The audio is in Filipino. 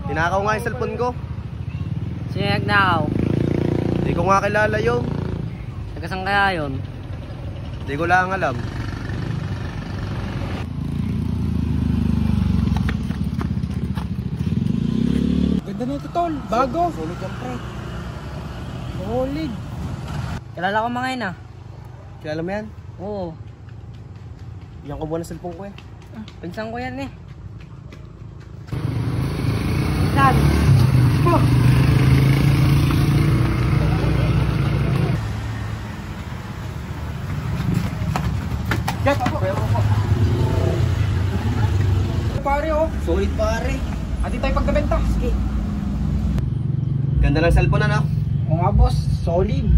Tinakaw nga yung cellphone ko. Sino yung nagnakaw? Hindi ko nga kilala yun. Tagasang kaya yun? Hindi ko lang alam. Ganda nito tol, bago. Sulit yan pre. Solid. Kilala ko mga yun ah. Kilala mo yan? Oo. Yan ko buwan ng cellphone ko eh. Pinsan ko yan eh. Saan? Oh. Jack, pare oh. Sulit pare. Ati tayo pagkabenta. Sige. Ganda ng cellphone ano? Oo nga boss, solid.